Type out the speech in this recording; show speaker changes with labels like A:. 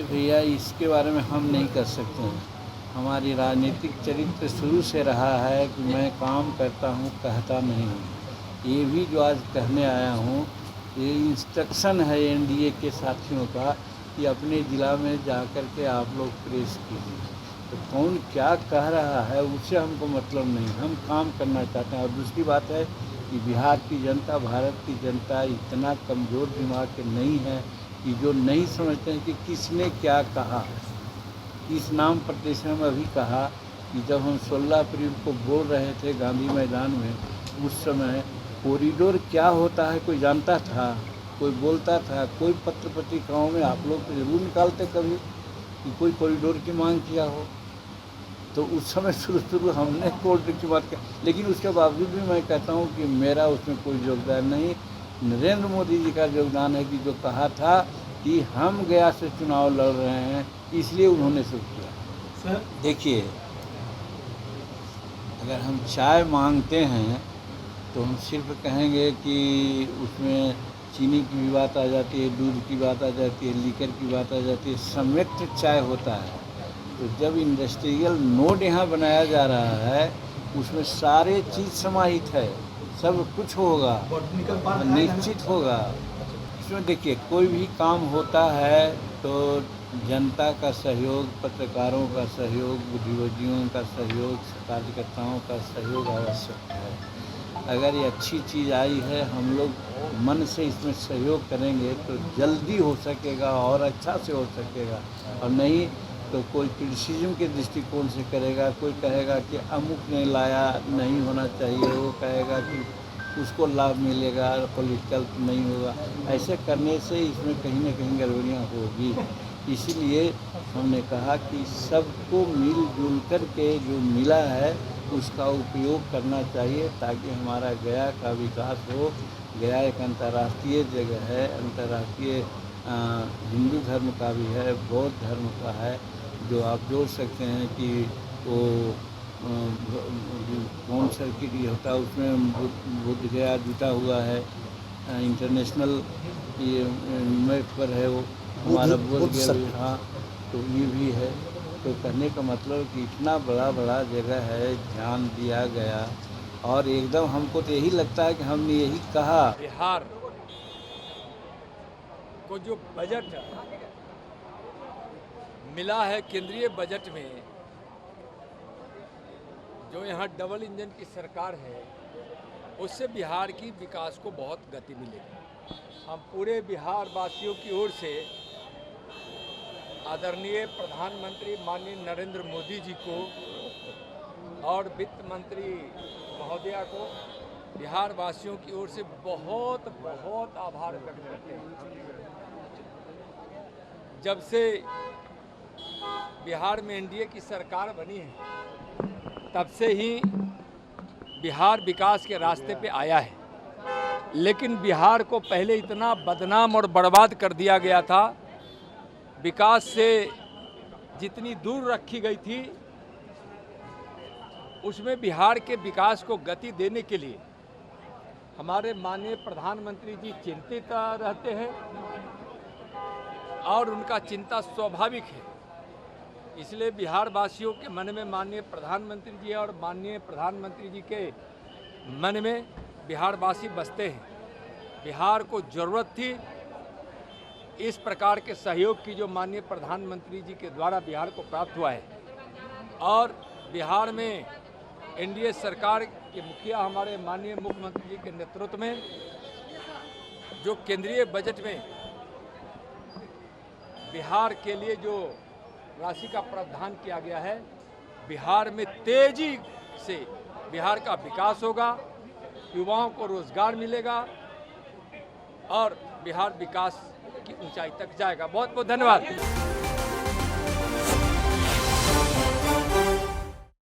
A: भैया इसके बारे में हम नहीं कर सकते हैं। हमारी राजनीतिक चरित्र शुरू से रहा है कि मैं काम करता हूँ, कहता नहीं हूँ। ये भी जो आज कहने आया हूँ, ये इंस्ट्रक्शन है एनडीए के साथियों का कि अपने ज़िला में जा कर के आप लोग प्रेस कीजिए। तो कौन क्या कह रहा है उससे हमको मतलब नहीं, हम काम करना चाहते हैं। और दूसरी बात है कि बिहार की जनता, भारत की जनता इतना कमज़ोर दिमाग के नहीं है कि जो नहीं समझते हैं कि किसने क्या कहा। इस नाम प्रतिष्ठा में अभी कहा कि जब हम 16 अप्रैल को बोल रहे थे गांधी मैदान में, उस समय कॉरिडोर क्या होता है कोई जानता था? कोई बोलता था? कोई पत्र पत्रिकाओं में आप लोग तो जरूर निकालते कभी कि कोई कॉरिडोर की मांग किया हो। तो उस समय शुरू हमने कॉरिडोर की बात की, लेकिन उसके बावजूद भी मैं कहता हूँ कि मेरा उसमें कोई योगदान नहीं। नरेंद्र मोदी जी का योगदान है कि जो कहा था कि हम गया से चुनाव लड़ रहे हैं, इसलिए उन्होंने सब किया।
B: सर
A: देखिए, अगर हम चाय मांगते हैं तो हम सिर्फ कहेंगे कि उसमें चीनी की भी बात आ जाती है, दूध की बात आ जाती है, लीकर की बात आ जाती है, सम्यक्त चाय होता है। तो जब इंडस्ट्रियल नोड यहाँ बनाया जा रहा है, उसमें सारे चीज़ समाहित है, सब कुछ होगा,
B: बॉटनिकल पार्क
A: निश्चित होगा। इसमें देखिए, कोई भी काम होता है तो जनता का सहयोग, पत्रकारों का सहयोग, बुद्धिजीवियों का सहयोग, कार्यकर्ताओं का सहयोग आवश्यक है। अगर ये अच्छी चीज़ आई है, हम लोग मन से इसमें सहयोग करेंगे तो जल्दी हो सकेगा और अच्छा से हो सकेगा। और नहीं तो कोई क्रिटिसिज्म के दृष्टिकोण से करेगा, कोई कहेगा कि अमुक ने लाया, नहीं होना चाहिए, वो कहेगा कि उसको लाभ मिलेगा, पॉलिटिकल नहीं होगा। ऐसे करने से इसमें कहीं ना कहीं गड़बड़ियाँ होगी। इसीलिए हमने कहा कि सबको मिलजुल कर के जो मिला है उसका उपयोग करना चाहिए, ताकि हमारा गया का विकास हो। गया एक अंतर्राष्ट्रीय जगह है, अंतर्राष्ट्रीय हिंदू धर्म का भी है, बौद्ध धर्म का है, जो आप जोड़ सकते हैं कि वो कौन सर्किट ये होता है, उसमें बुद्ध गया जुटा हुआ है, इंटरनेशनल ये मैप पर है वो हमारा बोध गया भी। हाँ, तो ये भी है। तो कहने का मतलब कि इतना बड़ा बड़ा जगह है, ध्यान दिया गया। और एकदम हमको तो यही लगता है कि हमने यही कहा।
C: बिहार को जो बजट मिला है केंद्रीय बजट में, जो यहाँ डबल इंजन की सरकार है, उससे बिहार की विकास को बहुत गति मिलेगी। हम पूरे बिहार वासियों की ओर से आदरणीय प्रधानमंत्री माननीय नरेंद्र मोदी जी को और वित्त मंत्री महोदया को बिहार वासियों की ओर से बहुत बहुत आभार व्यक्त करते हैं। जब से बिहार में एनडीए की सरकार बनी है, तब से ही बिहार विकास के रास्ते पे आया है। लेकिन बिहार को पहले इतना बदनाम और बर्बाद कर दिया गया था, विकास से जितनी दूर रखी गई थी, उसमें बिहार के विकास को गति देने के लिए हमारे माननीय प्रधानमंत्री जी चिंतित रहते हैं और उनका चिंता स्वाभाविक है। इसलिए बिहार वासियों के मन में माननीय प्रधानमंत्री जी और माननीय प्रधानमंत्री जी के मन में बिहार वासी बसते हैं। बिहार को ज़रूरत थी इस प्रकार के सहयोग की जो माननीय प्रधानमंत्री जी के द्वारा बिहार को प्राप्त हुआ है। और बिहार में एनडीए सरकार के मुखिया हमारे माननीय मुख्यमंत्री जी के नेतृत्व में जो केंद्रीय बजट में बिहार के लिए जो राशि का प्रावधान किया गया है, बिहार में तेजी से बिहार का विकास होगा, युवाओं को रोजगार मिलेगा और बिहार विकास की ऊंचाई तक जाएगा। बहुत बहुत धन्यवाद।